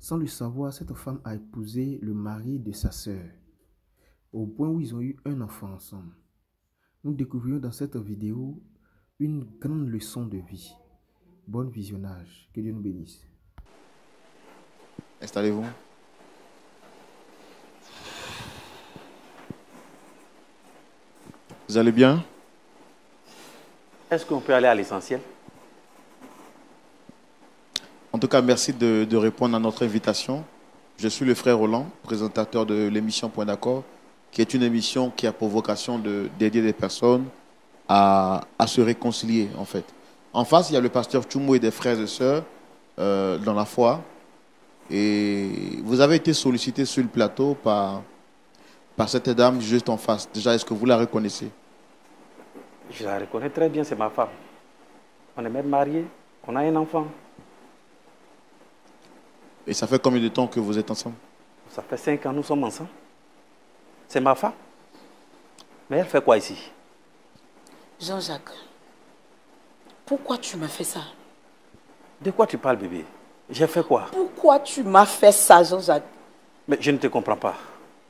Sans le savoir, cette femme a épousé le mari de sa sœur, au point où ils ont eu un enfant ensemble. Nous découvrions dans cette vidéo une grande leçon de vie. Bon visionnage. Que Dieu nous bénisse. Installez-vous. Vous allez bien? Est-ce qu'on peut aller à l'essentiel? En tout cas, merci de répondre à notre invitation. Je suis le frère Roland, présentateur de l'émission Point d'accord, qui est une émission qui a pour vocation d'aider les personnes à se réconcilier, en fait. En face, il y a le pasteur Tchoumou et des frères et sœurs dans la foi. Et vous avez été sollicité sur le plateau par cette dame juste en face. Déjà, est-ce que vous la reconnaissez? Je la reconnais très bien, c'est ma femme. On est même mariés, on a un enfant. Et ça fait combien de temps que vous êtes ensemble? Ça fait 5 ans, nous sommes ensemble. C'est ma femme. Mais elle fait quoi ici? Jean-Jacques, pourquoi tu m'as fait ça? De quoi tu parles, bébé? J'ai fait quoi? Pourquoi tu m'as fait ça, Jean-Jacques? Mais je ne te comprends pas.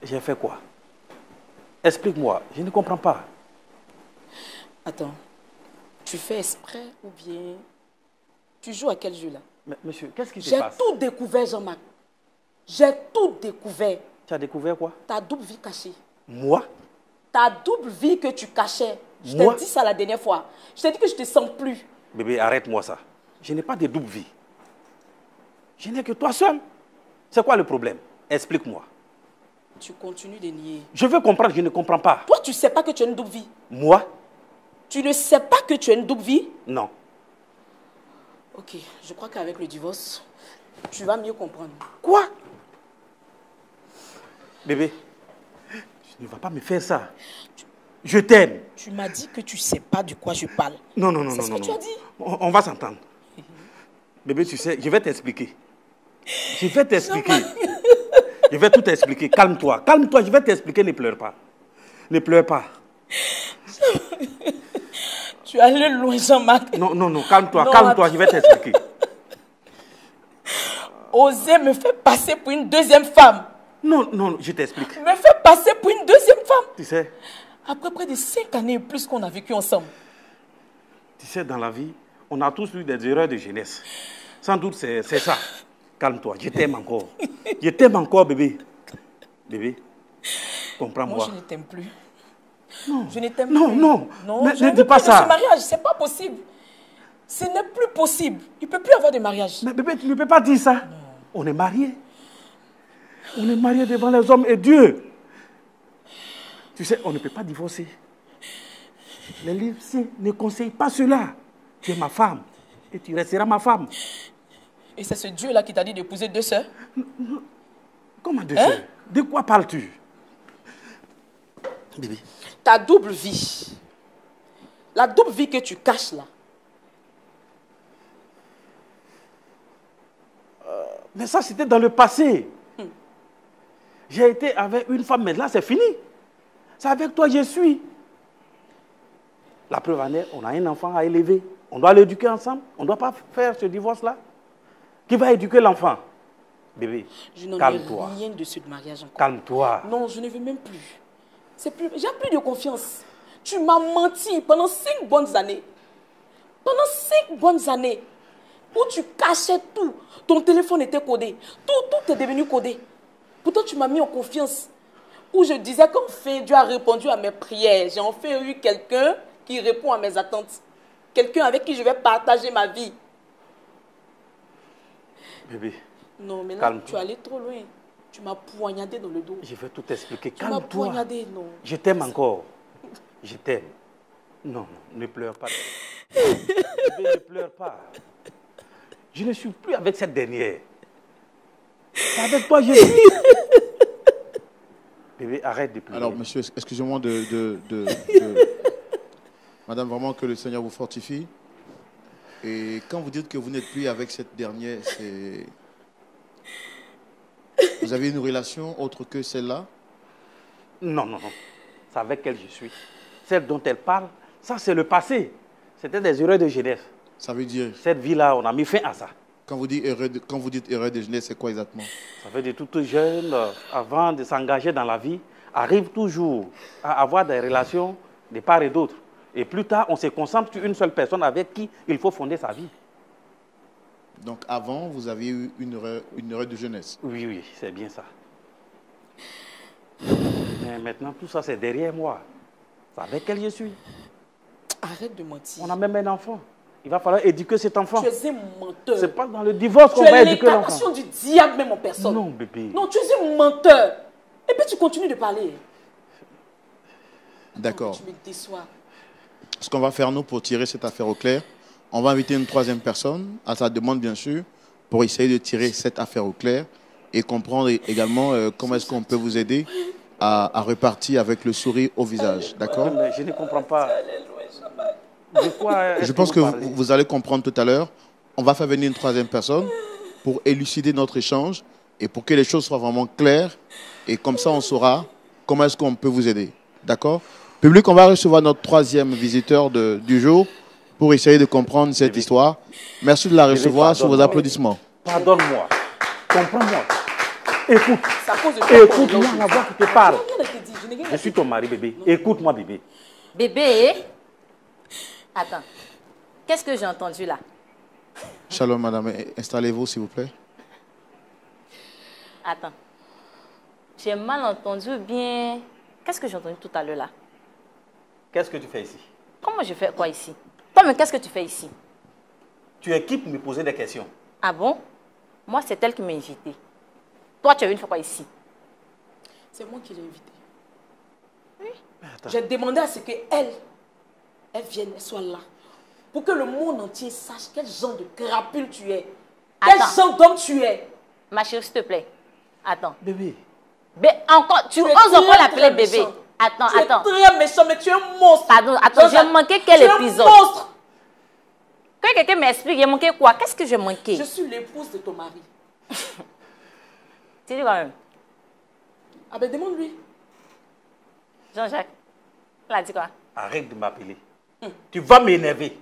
J'ai fait quoi? Explique-moi, je ne comprends pas. Attends, tu fais exprès ou bien tu joues à quel jeu là? Mais monsieur, qu'est-ce qui se J'ai passe? tout découvert, Jean-Marc. J'ai tout découvert. Tu as découvert quoi? Ta double vie cachée. Moi? Ta double vie que tu cachais. Je Moi? t'ai dit ça la dernière fois. Je t'ai dit que je ne te sens plus. Bébé, arrête-moi ça. Je n'ai pas de double vie. Je n'ai que toi seul. C'est quoi le problème? Explique-moi. Tu continues de nier. Je veux comprendre, je ne comprends pas. Toi, tu ne sais pas que tu as une double vie. Moi? Tu ne sais pas que tu as une double vie? Non. Ok, je crois qu'avec le divorce, tu vas mieux comprendre. Quoi? Bébé, tu ne vas pas me faire ça. Je t'aime. Tu m'as dit que tu ne sais pas de quoi je parle. Non, non, non, C'est non. ce non, que tu non. as dit. On va s'entendre. Bébé, tu sais, je vais t'expliquer. Je vais t'expliquer. Je vais tout t'expliquer. Calme-toi. Calme-toi, je vais t'expliquer. Ne pleure pas. Ne pleure pas. Tu es allé loin, Jean-Marc. Non, non, non. Calme-toi. Non, Calme-toi, je vais t'expliquer. Oser me faire passer pour une deuxième femme. Non, non, je t'explique. Me faire passer pour une deuxième femme. Tu sais, Après près de 5 années et plus qu'on a vécu ensemble. dans la vie, on a tous eu des erreurs de jeunesse. Sans doute, c'est ça. Calme-toi. Je t'aime encore. Je t'aime encore, bébé. Bébé, Moi, comprends-moi. je ne t'aime plus. Non. Je ne t'aime Non, plus. non. Non, Ne je ne dis veux pas plus de ça. ce mariage. C'est pas possible. Ce n'est plus possible. Il ne peut plus avoir de mariage. Mais bébé, tu ne peux pas dire ça. Non. On est mariés. On est mariés devant les hommes et Dieu. Tu sais, on ne peut pas divorcer. Les livres ne conseillent pas cela. Tu es ma femme et tu resteras ma femme. Et c'est ce Dieu-là qui t'a dit d'épouser 2 sœurs? Comment deux sœurs? De quoi parles-tu? Bébé. Ta double vie. La double vie que tu caches là. Mais ça, c'était dans le passé. J'ai été avec une femme, mais là, c'est fini. C'est avec toi que je suis. La preuve en est, on a un enfant à élever. On doit l'éduquer ensemble. On ne doit pas faire ce divorce-là. Qui va éduquer l'enfant? Bébé, Je n'en ai calme-toi. rien de ce mariage encore. Calme-toi. Non, je ne veux même plus. J'ai plus de confiance. Tu m'as menti pendant 5 bonnes années. Pendant 5 bonnes années. Où tu cachais tout. Ton téléphone était codé. Tout est devenu codé. Pourtant, tu m'as mis en confiance. Où je disais qu'enfin, Dieu a répondu à mes prières. J'ai enfin eu quelqu'un qui répond à mes attentes. Quelqu'un avec qui je vais partager ma vie. Bébé, Non, mais là, calme-toi. tu es allé trop loin. Tu m'as poignardé dans le dos. je vais tout expliquer. Tu m'as Calme-toi. poignardé, non. Je t'aime encore. Je t'aime. Non, non, ne pleure pas. Bébé, ne pleure pas. Je ne suis plus avec cette dernière. C'est avec toi, je suis. Bébé, arrête de pleurer. Alors, monsieur, excusez-moi Madame, vraiment que le Seigneur vous fortifie. Et quand vous dites que vous n'êtes plus avec cette dernière, c'est... Vous avez une relation autre que celle-là? Non, non, non. C'est avec elle que je suis. Celle dont elle parle, ça c'est le passé. C'était des erreurs de jeunesse. Ça veut dire... Cette vie-là, on a mis fin à ça. Quand vous dites erreur de jeunesse, c'est quoi exactement? Ça veut dire tout jeune, avant de s'engager dans la vie, arrive toujours à avoir des relations de part et d'autre. Et plus tard, on se concentre sur une seule personne avec qui il faut fonder sa vie. Donc avant, vous aviez eu une erreur de jeunesse. Oui, oui, c'est bien ça. Mais maintenant, tout ça, c'est derrière moi. C'est avec elle je suis. Arrête de mentir. On a même un enfant. Il va falloir éduquer cet enfant. Tu es un menteur. C'est pas dans le divorce qu'on Tu va es éduquer l'enfant. l'incarnation du diable même en personne. Non, bébé. Non, tu es un menteur. Et puis tu continues de parler. D'accord. Tu me déçois. Ce qu'on va faire, nous, pour tirer cette affaire au clair, on va inviter une troisième personne, à sa demande, bien sûr, pour essayer de tirer cette affaire au clair et comprendre également comment est-ce qu'on peut vous aider à repartir avec le sourire au visage. D'accord? Mais je ne comprends pas. De quoi Je pense que vous allez comprendre tout à l'heure. On va faire venir une troisième personne pour élucider notre échange et pour que les choses soient vraiment claires. Et comme ça, on saura comment est-ce qu'on peut vous aider. D'accord? Public, on va recevoir notre troisième visiteur du jour pour essayer de comprendre cette histoire. Merci de la recevoir sous vos applaudissements. Pardonne-moi. Comprends-moi. Écoute. Écoute-moi la voix qui te parle. Je Je suis ton mari, bébé. Écoute-moi, bébé. Bébé. Attends. Qu'est-ce que j'ai entendu là? Shalom, madame. Installez-vous, s'il vous plaît. Attends. J'ai mal entendu ou bien... Qu'est-ce que j'ai entendu tout à l'heure là? Qu'est-ce que tu fais ici? Comment je fais quoi ici? Toi, mais qu'est-ce que tu fais ici? Tu es qui pour me poser des questions? Ah bon? Moi, c'est elle qui m'a invité. Toi, tu es venu faire quoi ici? C'est moi qui l'ai invitée. Oui. J'ai demandé à ce qu'elle vienne, elle soit là. Pour que le monde entier sache quel genre de crapule tu es. Quel genre d'homme tu es. Ma chérie, s'il te plaît. Attends. Bébé. Encore, tu oses encore l'appeler bébé. Méchant. Attends, Tu attends. es très méchant, mais tu es un monstre. Pardon, attends, j'ai manqué quel épisode? Tu es un monstre. Que quelqu'un m'explique, j'ai manqué quoi? Qu'est-ce que j'ai manqué? Je suis l'épouse de ton mari. Tu dis quand même. Ah ben demande-lui. Jean-Jacques, il a dit quoi? Arrête de m'appeler. Tu vas m'énerver.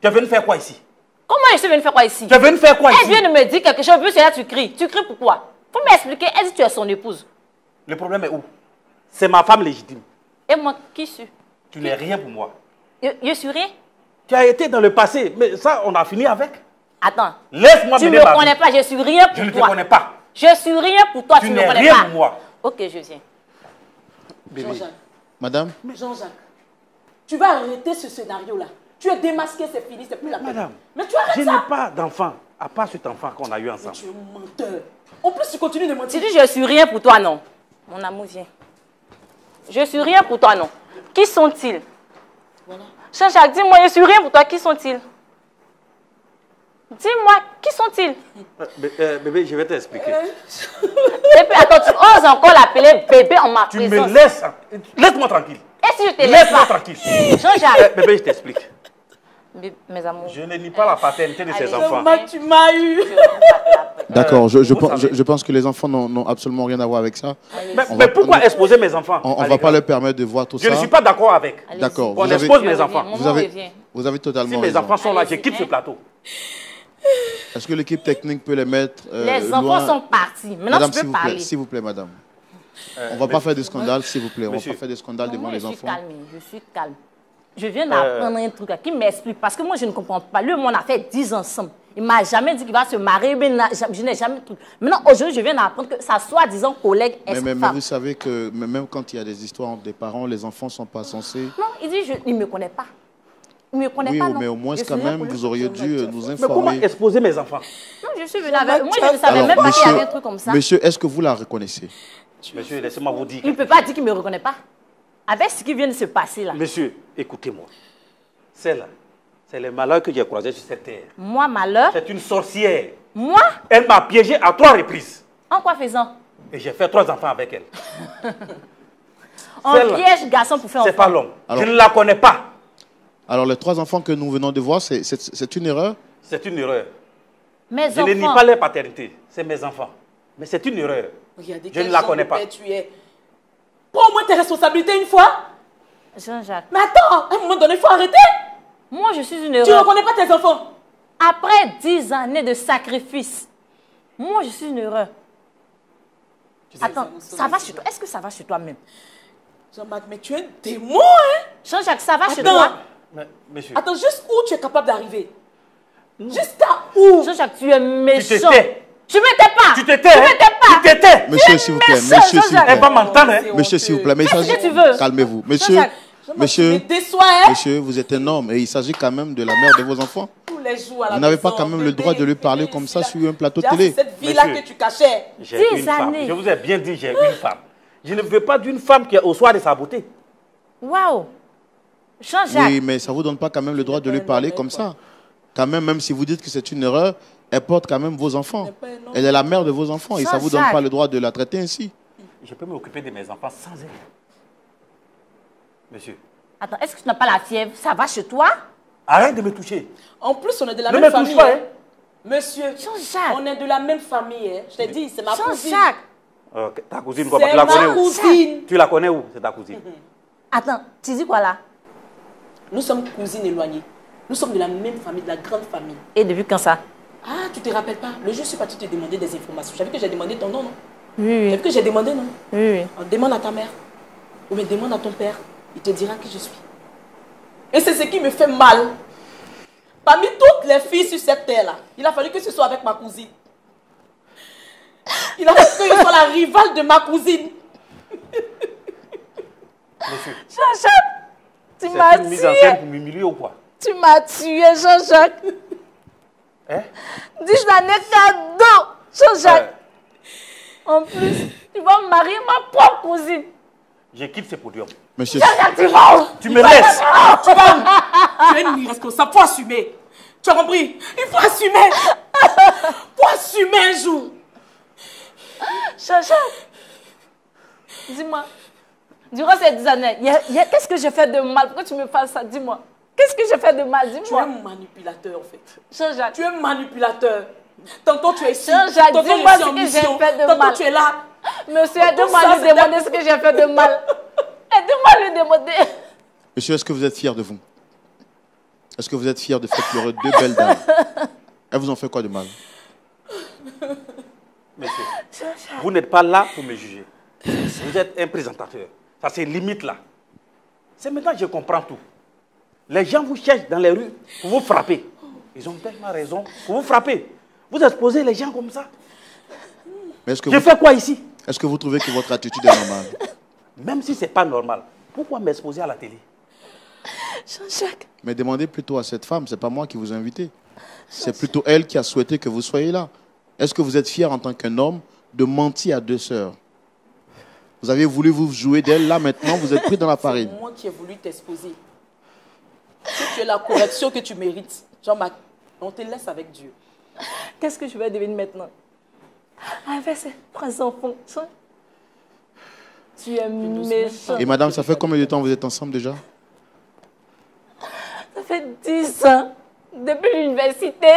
Tu es venu faire quoi ici? Comment je suis venue faire quoi ici? Tu es venu faire quoi ici? Elle vient de me dire quelque chose, puis là tu cries. Tu cries pourquoi? Faut m'expliquer, elle dit que tu es son épouse. Le problème est où? C'est ma femme légitime. Et moi, qui suis? Tu n'es rien pour moi. Je suis rien? Tu as été dans le passé, mais ça, on a fini avec. Attends. Laisse-moi Tu ne mener me ma vie. connais pas, je suis rien pour toi. Je ne te connais pas. Je suis rien pour toi, tu ne me n'es connais rien pas. pour moi. Ok, je viens. Bébé. Jean-Jacques. Madame? Jean-Jacques, tu vas arrêter ce scénario-là. Tu es démasqué, c'est fini, c'est plus la peine. Madame, mais tu arrêtes je ça. n'ai pas d'enfant, à part cet enfant qu'on a eu Mais ensemble. tu es un menteur. En plus, tu continues de mentir. Tu dis je suis rien pour toi, non? Mon amour, viens. Je suis rien pour toi, non? Qui sont-ils? Voilà. Jean-Jacques, dis-moi, je suis rien pour toi, qui sont-ils? Dis-moi, qui sont-ils? Bébé, je vais t'expliquer. Et puis, attends, tu oses encore l'appeler bébé en ma Tu présence. me laisses. Laisse-moi tranquille. Et si je te laisse Laisse-moi pas? tranquille. Jean-Jacques. Bébé, je t'explique. Mes amours. Je ne nie pas la paternité de ces Allez, enfants. Tu m'as eu. D'accord, je savez. pense que les enfants n'ont absolument rien à voir avec ça. Mais pourquoi exposer mes enfants? On ne va pas leur permettre de voir tout Je ça. ne suis pas d'accord avec. Allez-y. D'accord, On vous avez, expose mes enfants. vous avez totalement Si mes raison. enfants sont là, je Allez-y, quitte ce hein. plateau. Est-ce que l'équipe technique peut les mettre Les loin? enfants sont partis. Maintenant, Madame, tu peux parler. s'il vous plaît, madame. On ne va pas faire de scandale, s'il vous plaît. On ne va Monsieur. pas faire de scandale devant Moi, les je suis enfants. calme, je suis calme. Je viens d'apprendre un truc là, qui m'explique. Parce que moi, je ne comprends pas. Lui, on a fait 10 ans ensemble. Il ne m'a jamais dit qu'il va se marier. Mais je n'ai jamais truc. Maintenant, aujourd'hui, je viens d'apprendre que sa soi-disant collègue est Mais femme. vous savez que même quand il y a des histoires entre des parents, les enfants ne sont pas censés. Non, il dit, il ne me connaît pas. Il ne me connaît Oui, pas, non. mais au moins, Je quand suis là même, pour lui. vous auriez dû nous Mais comment informer. exposer mes enfants? Non, je suis venue avec... Moi, je ne savais Alors, même pas qu'il y monsieur, avait un truc comme ça. monsieur, est-ce que vous la reconnaissez? Monsieur, laissez-moi vous dire. Il ne peut pas dire qu'il ne me reconnaît pas. Avec ce qui vient de se passer là. Monsieur, écoutez-moi. Celle-là, c'est le malheur que j'ai croisé sur cette terre. Moi, malheur. C'est une sorcière. Moi, Elle m'a piégé à 3 reprises. en quoi faisant? Et j'ai fait 3 enfants avec elle. On Celle-là, piège garçon pour faire c'est enfant. pas l'homme. Alors- Je ne la connais pas. Alors, les 3 enfants que nous venons de voir, c'est une erreur? C'est une erreur. Mes Je ne nie enfants. pas leur paternité. C'est mes enfants. Mais c'est une erreur. Regardez Je quel ne la genre connais de pas. père tu es. Prends au moins tes responsabilités une fois. Jean-Jacques. Mais attends, à un moment donné, il faut arrêter. Moi, je suis une Tu ne erreur. reconnais pas tes enfants. Après 10 années de sacrifice, moi, je suis une erreur. Attends, ça va chez toi? Est-ce que ça va chez toi-même? Jean-Marc, mais tu es un démon, hein? Jean-Jacques, ça va chez toi? Monsieur. Attends, jusqu'où tu es capable d'arriver? Jusqu'à où? Jean-Jacques, tu es méchant. Tu t'étais. Tu m'étais pas. Tu t'étais. Tu m'étais pas. Tu t'étais. Monsieur, s'il vous plaît. méchant, Monsieur, s'il vous Elle va plaît. m'entendre, hein? Monsieur, s'il vous plaît. Mais il Fais ce s'agit- que tu veux. Calmez-vous. Monsieur, Jean-Jacques, Tu monsieur, me déçois, hein? monsieur, vous êtes un homme et il s'agit quand même de la mère de vos enfants. Tous les jours à la Vous n'avez pas maison, quand même le droit de lui parler bébé, comme ici, ça là. sur un plateau Déjà, télé. c'est cette vie-là Monsieur. que tu cachais. J'ai 10 une femme. années. Je vous ai bien dit, j'ai une femme. Je ne veux pas d'une femme qui est au soir de sa beauté. Waouh. Jean-Jacques. Oui, mais ça ne vous donne pas quand même le droit de lui parler comme ça. Quand même, même si vous dites que c'est une erreur, elle porte quand même vos enfants. Elle est la mère de vos enfants et ça ne vous donne pas le droit de la traiter ainsi. Je peux m'occuper de mes enfants sans elle. Monsieur, Attends, est-ce que tu n'as pas la fièvre? Ça va chez toi? arrête de me toucher. En plus, on est de la Ne même me touche famille. pas, hein. hein. Monsieur, Jean-Jacques. on est de la même famille. Hein. Je t'ai dit, c'est ma cousine. Jean-Jacques. Ta cousine, quoi? Tu C'est la connais ma où? cousine. Tu la connais où? C'est ta cousine. Attends, tu dis quoi là? Nous sommes cousines éloignées. Nous sommes de la même famille, de la grande famille. Et depuis quand ça? Ah, tu te rappelles pas? Le jour, je suis partie te demander des informations. Tu as vu que j'ai demandé ton nom, non? Oui, Tu as oui. vu que j'ai demandé, non? Oui, oui. On demande à ta mère. Ou bien demande à ton père. Il te dira qui je suis. Et c'est ce qui me fait mal. Parmi toutes les filles sur cette terre-là, il a fallu que ce soit avec ma cousine. Il a fallu que je sois la rivale de ma cousine. Monsieur, Jean-Jacques, tu c'est m'as une mise en tué. scène pour m'humilier ou quoi? Tu m'as tué, Jean-Jacques. Hein? 10 années cadeau, Jean-Jacques. En plus, tu vas marier ma propre cousine. Je quitte ce podium. Monsieur, Jean-Jacques, tu vas où? Tu me laisses. Tu vas où? Tu es une irresponsable. Il faut assumer. Tu as compris? Il faut assumer. Il faut assumer un jour. Jean-Jacques, dis-moi, durant ces 10 années, qu'est-ce que j'ai fait de mal? Pourquoi tu me fais ça? Dis-moi. Qu'est-ce que j'ai fait de mal? Tu es Dis-moi. un manipulateur, en fait. Jean-Jacques, Tu es un manipulateur. Tantôt tu es ici, Jean-Jacques, tantôt dis-moi je suis ce en que j'ai mission, fait de tantôt mal. tu es là. monsieur, Tout aide-moi ça, à lui c'est demander ce que j'ai fait de mal. Aide-moi à lui demander. monsieur, est-ce que vous êtes fier de vous? Est-ce que vous êtes fier de faire pleurer deux belles dames? Elles vous ont fait quoi de mal? Monsieur, vous n'êtes pas là pour me juger. Vous êtes un présentateur. Ça, c'est limite là. C'est maintenant que je comprends tout. Les gens vous cherchent dans les rues pour vous frapper. Ils ont tellement raison pour vous frapper. Vous exposez les gens comme ça. Mais est-ce que, Je fais quoi ici? est-ce que vous trouvez que votre attitude est normale? Même si ce n'est pas normal, pourquoi m'exposer à la télé? Jean-Jacques, Mais demandez plutôt à cette femme, ce n'est pas moi qui vous ai invité. C'est plutôt elle qui a souhaité que vous soyez là. Est-ce que vous êtes fier en tant qu'un homme de mentir à deux sœurs? Vous avez voulu vous jouer d'elle, là maintenant vous êtes pris dans la farine. C'est moi qui ai voulu t'exposer. Si tu es la correction que tu mérites, Jean-Marc, on te laisse avec Dieu. qu'est-ce que je vais devenir maintenant? Avec ces 3 enfants, tu es méchant. Et madame, ça fait combien de temps vous êtes ensemble déjà? Ça fait 10 ans, depuis l'université.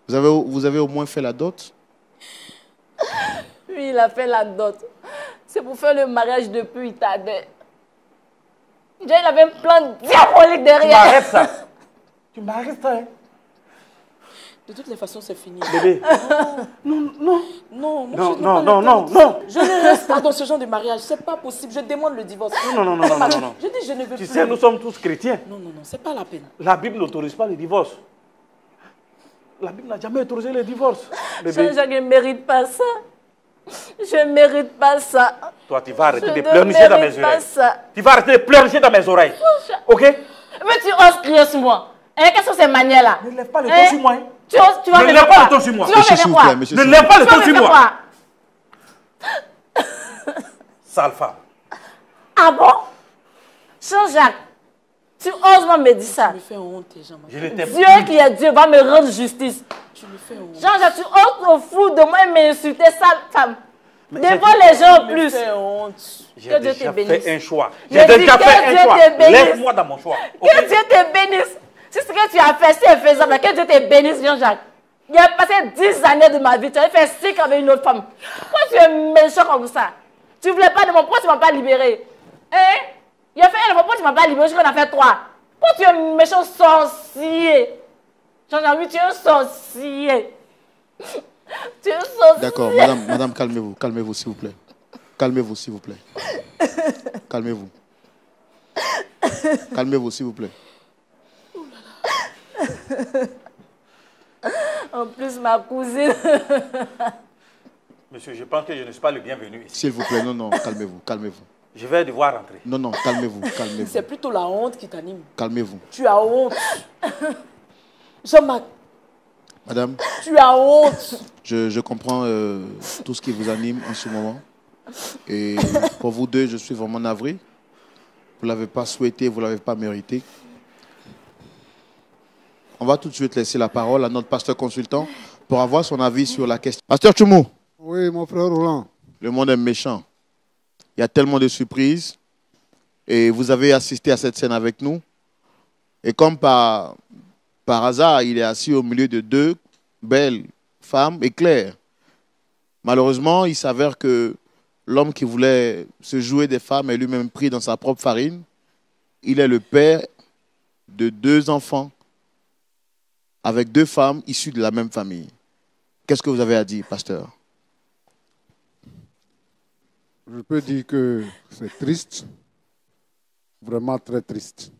Vous avez au moins fait la dot? Oui, il a fait la dot. C'est pour faire le mariage depuis, il tardait. Déjà, il avait un plan diabolique Tu derrière. m'arrêtes ça. Tu m'arrêtes ça, hein? De toutes les façons, c'est fini. Bébé. Non, non. Non, moi, Non, je n'ai non, pas non, le non, temps. non. Je ne reste pas dans ce genre de mariage. C'est pas possible. Je demande le divorce. Non, non, non, non, non, non. Je dis, je ne veux Tu plus. sais, nous sommes tous chrétiens. Non, non, non, c'est pas la peine. La Bible n'autorise pas le divorce. La Bible n'a jamais autorisé le divorce. Bébé, Jean-Jacques ne mérite pas ça. Je ne mérite pas ça. toi, tu vas arrêter Je de ne pleurnicher dans mes mérite pas oreilles. ça. Tu vas arrêter de pleurnicher dans mes oreilles. Ok? Mais tu oses crier sur moi. Hein, quelles sont ces manières-là? Ne lève pas le ton Hein? sur moi. Hein? Tu vas Ne venir lève pas quoi? le ton sur moi. Tu vas Monsieur, venir s'il vous quoi? plaît, monsieur. Ne s'il vous lève pas le Tu vas ton sur venir moi. quoi? Sale femme. Ah bon? Jean-Jacques, tu oses me dire ça? Tu me fais honte, Jean-Marc. Je ne t'aime Dieu plus. qui est Dieu va me rendre justice. Tu me fais honte. Jean-Jacques, tu oses au fou de moi et m'insulter, sale femme. Mais Devant les gens en Tu me plus. fais honte. J'ai Que Dieu te déjà bénisse. fait un choix. Je J'ai dis déjà que fait Dieu un choix. te bénisse. Lève-moi dans mon choix. Ok? Que Dieu te bénisse. Si ce que tu as fait, c'est faisable. Que Dieu te bénisse, Jean-Jacques. Il a passé 10 années de ma vie. Tu as fait 5 avec une autre femme. Pourquoi tu es méchant comme ça? Tu ne voulais pas de moi. Pourquoi tu ne m'as pas libéré? Hein? Il a fait une fois. Pourquoi tu ne m'as pas libéré? Je crois qu'on a fait 3. Pourquoi tu es méchant sorcier? Jean-Jacques, tu es un sorcier. Tu es un sorcier. D'accord, madame, calmez-vous, s'il vous plaît. Calmez-vous, s'il vous plaît. Calmez-vous. Calmez-vous, s'il vous plaît. En plus, ma cousine. Monsieur, je pense que je ne suis pas le bienvenu ici. S'il vous plaît, non, calmez-vous, calmez-vous. Je vais devoir rentrer. Non, calmez-vous. C'est plutôt la honte qui t'anime. Calmez-vous. Tu as honte. Jean-Marc. Madame. Tu as honte. Je comprends tout ce qui vous anime en ce moment. Et pour vous deux, je suis vraiment navré. Vous ne l'avez pas souhaité, vous ne l'avez pas mérité. On va tout de suite laisser la parole à notre pasteur consultant pour avoir son avis sur la question. Pasteur Tchoumou. Oui, mon frère Roland. Le monde est méchant. Il y a tellement de surprises. Et vous avez assisté à cette scène avec nous. Et comme par hasard, il est assis au milieu de deux belles femmes éclairs. Malheureusement, il s'avère que l'homme qui voulait se jouer des femmes est lui-même pris dans sa propre farine. Il est le père de 2 enfants avec 2 femmes issues de la même famille. Qu'est-ce que vous avez à dire, pasteur? Je peux dire que c'est triste, vraiment très triste.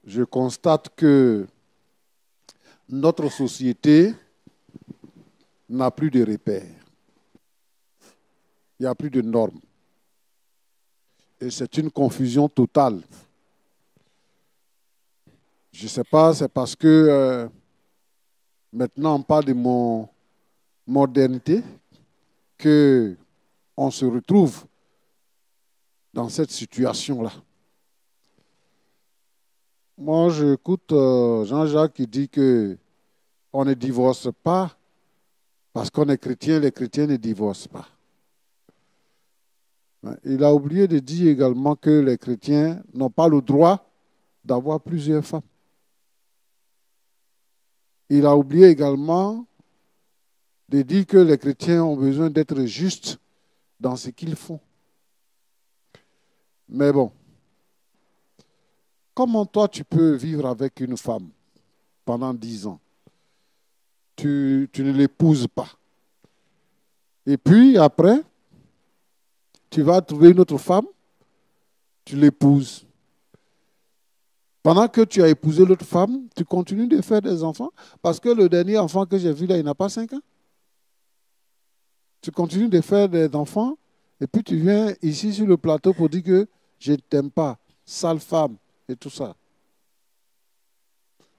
Je constate que notre société n'a plus de repères. Il n'y a plus de normes. Et c'est une confusion totale. Je ne sais pas, c'est parce que maintenant on parle de modernité qu'on se retrouve dans cette situation-là. Moi, j'écoute Jean-Jacques qui dit qu'on ne divorce pas parce qu'on est chrétien, les chrétiens ne divorcent pas. Il a oublié de dire également que les chrétiens n'ont pas le droit d'avoir plusieurs femmes. Il a oublié également de dire que les chrétiens ont besoin d'être justes dans ce qu'ils font. Mais bon, comment toi tu peux vivre avec une femme pendant 10 ans? Tu ne l'épouses pas. Et puis après, tu vas trouver une autre femme, tu l'épouses. Pendant que tu as épousé l'autre femme, tu continues de faire des enfants, parce que le dernier enfant que j'ai vu là, il n'a pas 5 ans. Tu continues de faire des enfants, et puis tu viens ici sur le plateau pour dire que je ne t'aime pas, sale femme, et tout ça.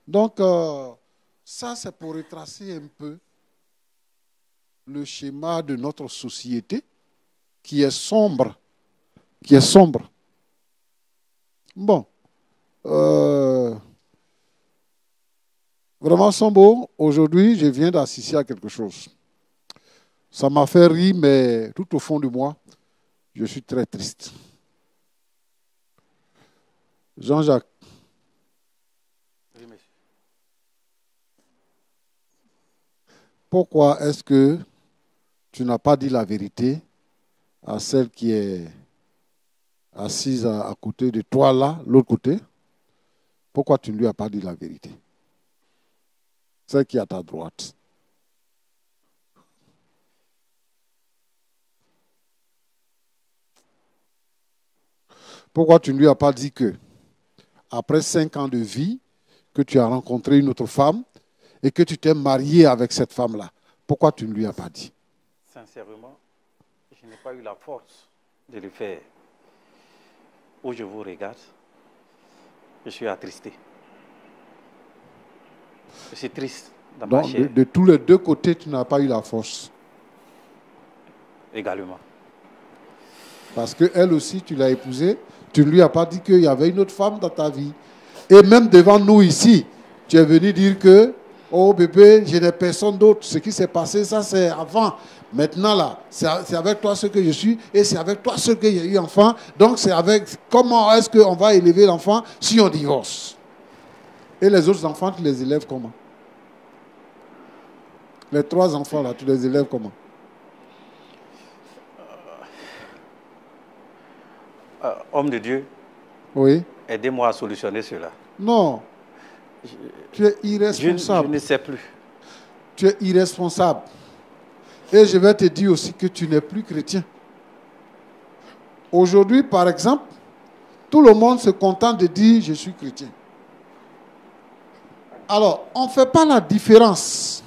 Donc, ça, c'est pour retracer un peu le schéma de notre société qui est sombre. Bon. Vraiment, Sambo, aujourd'hui, je viens d'assister à quelque chose. Ça m'a fait rire, mais tout au fond de moi, je suis très triste. Jean-Jacques. Oui, monsieur. Pourquoi est-ce que tu n'as pas dit la vérité à celle qui est assise à côté de toi, là, l'autre côté? Pourquoi tu ne lui as pas dit la vérité? Celle qui est à ta droite. Pourquoi tu ne lui as pas dit que, après 5 ans de vie, que tu as rencontré une autre femme et que tu t'es marié avec cette femme-là? Pourquoi tu ne lui as pas dit? Sincèrement, je n'ai pas eu la force de le faire. Où je vous regarde, je suis attristé. Je suis triste dans ma Donc, chair. de tous les 2 côtés, tu n'as pas eu la force. Également. Parce qu'elle aussi, tu l'as épousée, tu ne lui as pas dit qu'il y avait une autre femme dans ta vie. Et même devant nous ici, tu es venu dire que, oh bébé, je n'ai personne d'autre. Ce qui s'est passé, ça c'est avant. Maintenant là, c'est avec toi ce que je suis et c'est avec toi ce que j'ai eu enfant. Donc c'est avec comment est-ce qu'on va élever l'enfant si on divorce? Et les autres enfants, tu les élèves comment? Les 3 enfants là, tu les élèves comment? Homme de Dieu, Oui. aidez-moi à solutionner cela. Non. Tu es irresponsable. Je ne sais plus. Tu es irresponsable. Et je vais te dire aussi que tu n'es plus chrétien. Aujourd'hui, par exemple, tout le monde se contente de dire « je suis chrétien ». Alors, on ne fait pas la différence.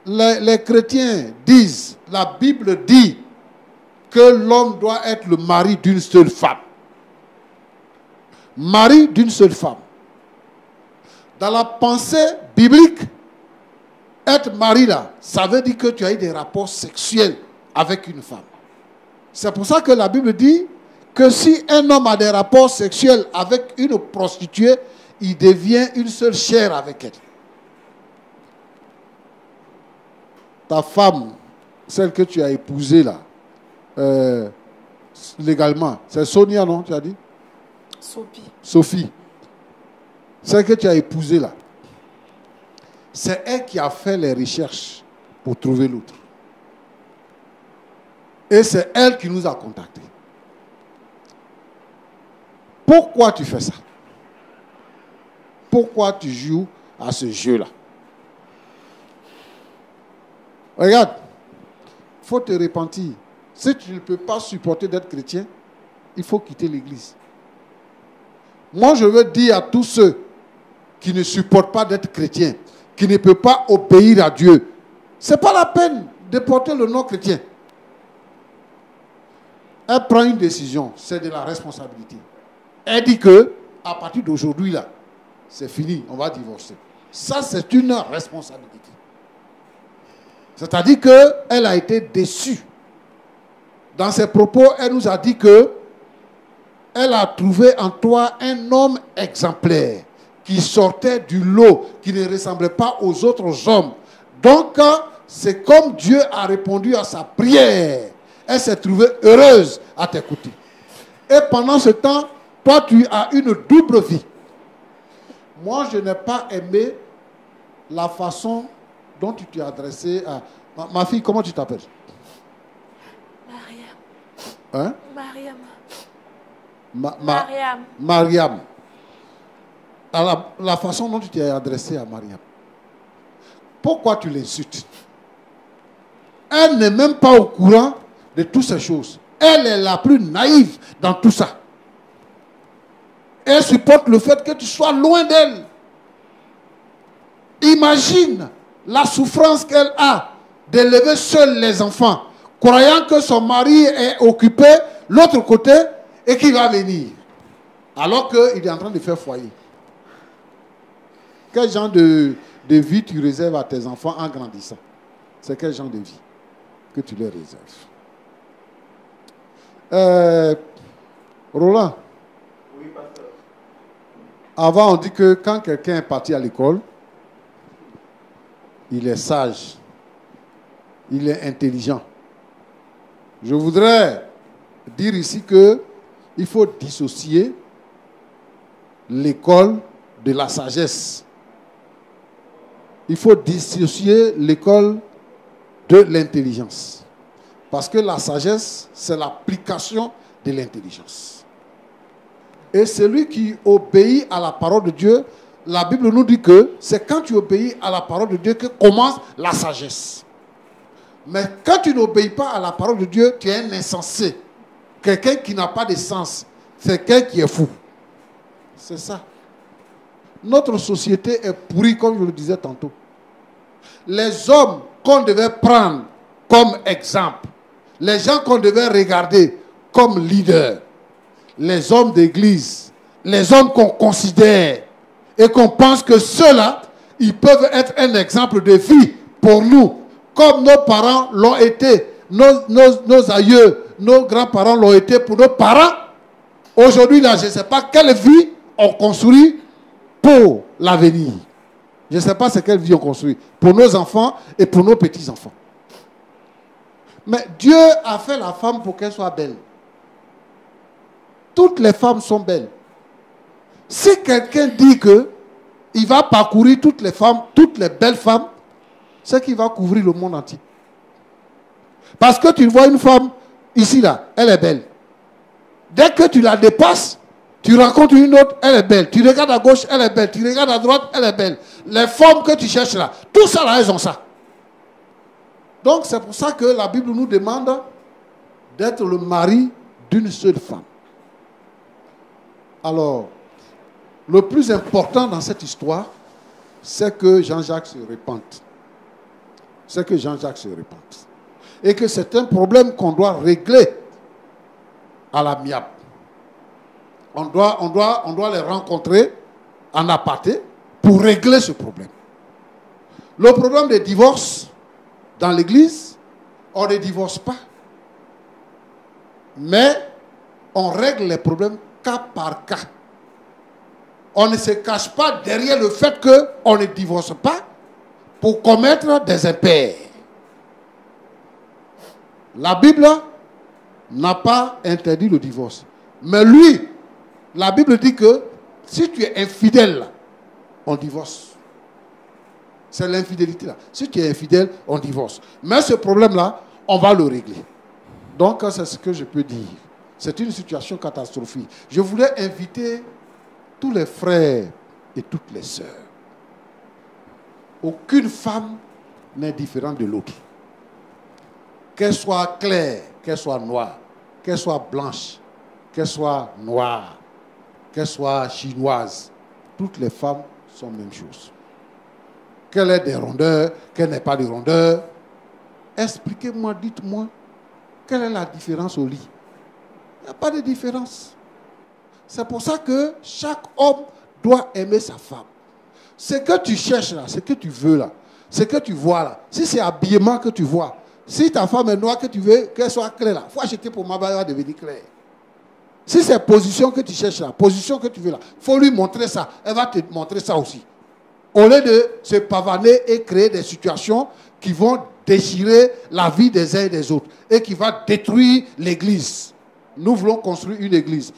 Les chrétiens disent, la Bible dit que l'homme doit être le mari d'une seule femme. Mari d'une seule femme. Dans la pensée biblique, être mari là, ça veut dire que tu as eu des rapports sexuels avec une femme. C'est pour ça que la Bible dit que si un homme a des rapports sexuels avec une prostituée, il devient une seule chair avec elle. Ta femme, celle que tu as épousée là, légalement, c'est Sonia, non, tu as dit? Sophie. Celle que tu as épousée là, c'est elle qui a fait les recherches pour trouver l'autre. Et c'est elle qui nous a contactés. Pourquoi tu fais ça? Pourquoi tu joues à ce jeu-là? Regarde, il faut te repentir. Si tu ne peux pas supporter d'être chrétien, il faut quitter l'église. Moi, je veux dire à tous ceux qui ne supportent pas d'être chrétiens, qui ne peuvent pas obéir à Dieu, ce n'est pas la peine de porter le nom chrétien. Elle prend une décision, c'est de la responsabilité. Elle dit que, à partir d'aujourd'hui, là, c'est fini, on va divorcer. Ça, c'est une responsabilité. C'est-à-dire qu'elle a été déçue. Dans ses propos, elle nous a dit que elle a trouvé en toi un homme exemplaire qui sortait du lot, qui ne ressemblait pas aux autres hommes. Donc, c'est comme Dieu a répondu à sa prière. Elle s'est trouvée heureuse à t'écouter. Et pendant ce temps, toi, tu as une double vie. Moi, je n'ai pas aimé la façon dont tu t'es adressé à... Ma fille, comment tu t'appelles? Mariam. Hein? Mariam. Mariam. Mariam. La façon dont tu t'es adressé à Mariam. Pourquoi tu l'insultes? Elle n'est même pas au courant de toutes ces choses. Elle est la plus naïve dans tout ça. Elle supporte le fait que tu sois loin d'elle. Imagine la souffrance qu'elle a d'élever seule les enfants, croyant que son mari est occupé l'autre côté et qu'il va venir, alors qu'il est en train de faire foyer. Quel genre de vie tu réserves à tes enfants en grandissant? C'est quel genre de vie que tu leur réserves? Roland. Oui, pasteur. Avant, on dit que quand quelqu'un est parti à l'école, il est sage, il est intelligent. Je voudrais dire ici qu'il faut dissocier l'école de la sagesse. Il faut dissocier l'école de l'intelligence. Parce que la sagesse, c'est l'application de l'intelligence. Et celui qui obéit à la parole de Dieu, la Bible nous dit que c'est quand tu obéis à la parole de Dieu que commence la sagesse. Mais quand tu n'obéis pas à la parole de Dieu, tu es un insensé. Quelqu'un qui n'a pas de sens. C'est quelqu'un qui est fou. C'est ça. Notre société est pourrie, comme je le disais tantôt. Les hommes qu'on devait prendre comme exemple, les gens qu'on devait regarder comme leaders, les hommes d'église, les hommes qu'on considère et qu'on pense que ceux-là, ils peuvent être un exemple de vie pour nous, comme nos parents l'ont été, nos aïeux, nos grands-parents l'ont été pour nos parents. Aujourd'hui, là, je ne sais pas quelle vie on construit pour l'avenir. Je ne sais pas c'est quelle vie on construit pour nos enfants et pour nos petits-enfants. Mais Dieu a fait la femme pour qu'elle soit belle. Toutes les femmes sont belles. Si quelqu'un dit qu'il va parcourir toutes les femmes, toutes les belles femmes, c'est qu'il va couvrir le monde entier. Parce que tu vois une femme, ici, là, elle est belle. Dès que tu la dépasses, Tu rencontres une autre, elle est belle. Tu regardes à gauche, elle est belle. Tu regardes à droite, elle est belle. Les formes que tu cherches là, tout ça là, elles ont ça. Donc c'est pour ça que la Bible nous demande d'être le mari d'une seule femme. Alors, le plus important dans cette histoire, c'est que Jean-Jacques se repente. C'est que Jean-Jacques se repente. Et que c'est un problème qu'on doit régler à l'amiable. On doit les rencontrer en aparté pour régler ce problème. Le problème des divorces dans l'église, on ne divorce pas. Mais on règle les problèmes cas par cas. On ne se cache pas derrière le fait qu'on ne divorce pas pour commettre des impairs. La Bible n'a pas interdit le divorce. Mais lui, la Bible dit que si tu es infidèle, on divorce. C'est l'infidélité là. Si tu es infidèle, on divorce. Mais ce problème-là, on va le régler. Donc, c'est ce que je peux dire. C'est une situation catastrophique. Je voulais inviter tous les frères et toutes les sœurs. Aucune femme n'est différente de l'autre. Qu'elle soit claire, qu'elle soit noire, qu'elle soit blanche, qu'elle soit noire, qu'elle soit chinoise, toutes les femmes sont la même chose. Qu'elle ait des rondeurs, qu'elle n'ait pas de rondeurs. Expliquez-moi, dites-moi, quelle est la différence au lit? Il n'y a pas de différence. C'est pour ça que chaque homme doit aimer sa femme. Ce que tu cherches là, ce que tu veux là, ce que tu vois là, si c'est habillement que tu vois, si ta femme est noire, que tu veux qu'elle soit claire là, il faut acheter pour ma balle, elle va devenir claire. Si c'est position que tu cherches là, position que tu veux là, il faut lui montrer ça. Elle va te montrer ça aussi. Au lieu de se pavaner et créer des situations qui vont déchirer la vie des uns et des autres et qui va détruire l'église. Nous voulons construire une église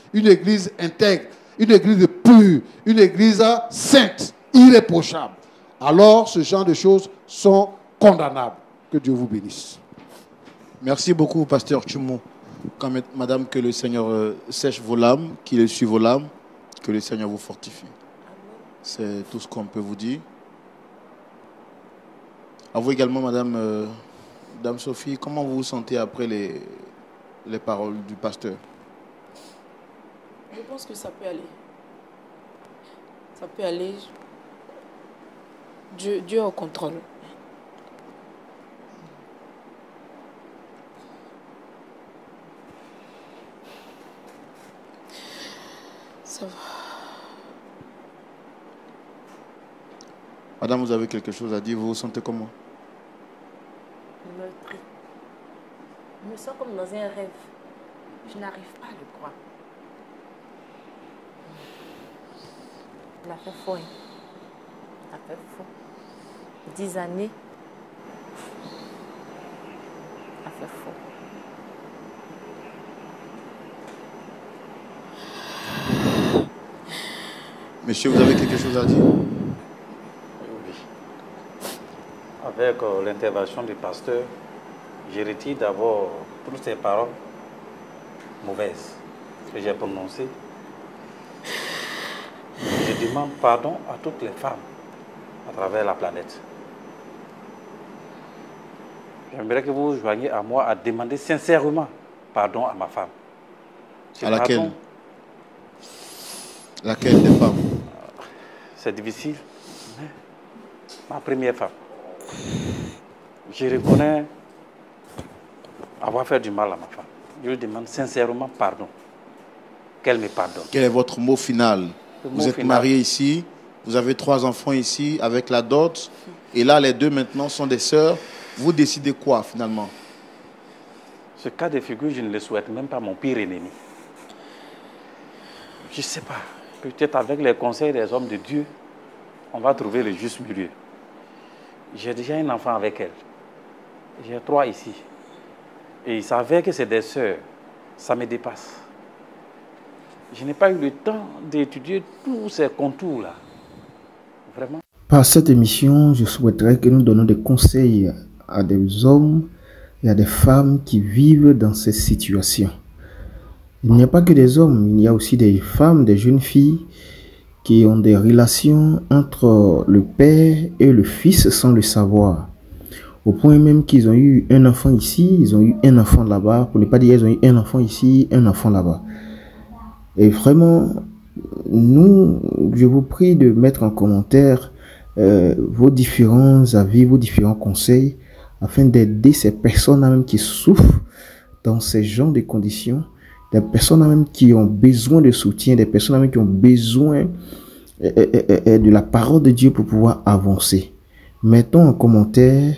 intègre, une église pure, une église sainte, irréprochable. Alors, ce genre de choses sont condamnables. Que Dieu vous bénisse. Merci beaucoup, pasteur Tchoumo. Madame, que le Seigneur sèche vos larmes, qu'il essuie vos larmes, que le Seigneur vous fortifie. C'est tout ce qu'on peut vous dire. À vous également, Madame Dame Sophie, comment vous vous sentez après les paroles du pasteur? Je pense que ça peut aller. Ça peut aller. Dieu est au contrôle. Ça va. Madame, vous avez quelque chose à dire? Vous vous sentez comment? Meurtri. Je me sens comme dans un rêve. Je n'arrive pas à le croire. Il a fait faux. Hein. Il a fait faux. 10 années. Il a fait faux. Monsieur, vous avez quelque chose à dire? Oui. Avec l'intervention du pasteur, je retire d'abord toutes ces paroles mauvaises que j'ai prononcées. Je demande pardon à toutes les femmes à travers la planète. J'aimerais que vous vous joigniez à moi à demander sincèrement pardon à ma femme. À laquelle? Pardon, laquelle des femmes? C'est difficile. Ma première femme. Je reconnais avoir fait du mal à ma femme. Je lui demande sincèrement pardon. Qu'elle me pardonne. Quel est votre mot final? Vous êtes marié ici, vous avez 3 enfants ici avec la dot, et là les 2 maintenant sont des sœurs. Vous décidez quoi finalement? Ce cas de figure, je ne le souhaite même pas mon pire ennemi. Je ne sais pas. Peut-être avec les conseils des hommes de Dieu, on va trouver le juste milieu. J'ai déjà un enfant avec elle. J'ai 3 ici. Et il savait que c'est des sœurs. Ça me dépasse. Je n'ai pas eu le temps d'étudier tous ces contours-là. Vraiment. Par cette émission, je souhaiterais que nous donnions des conseils à des hommes et à des femmes qui vivent dans ces situations. Il n'y a pas que des hommes, il y a aussi des femmes, des jeunes filles qui ont des relations entre le père et le fils sans le savoir. Au point même qu'ils ont eu un enfant ici, ils ont eu un enfant là-bas. Pour ne pas dire ils ont eu un enfant ici, un enfant là-bas. Et vraiment, nous, je vous prie de mettre en commentaire vos différents avis, vos différents conseils, afin d'aider ces personnes même qui souffrent dans ces genres de conditions, des personnes même qui ont besoin de soutien, des personnes même qui ont besoin de la parole de Dieu pour pouvoir avancer. Mettons en commentaire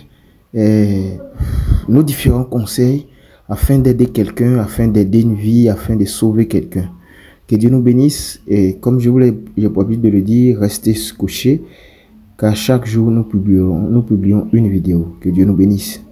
nos différents conseils afin d'aider quelqu'un, afin d'aider une vie, afin de sauver quelqu'un. Que Dieu nous bénisse et comme j'ai pour habitude de le dire, restez couchés car chaque jour nous publions une vidéo. Que Dieu nous bénisse.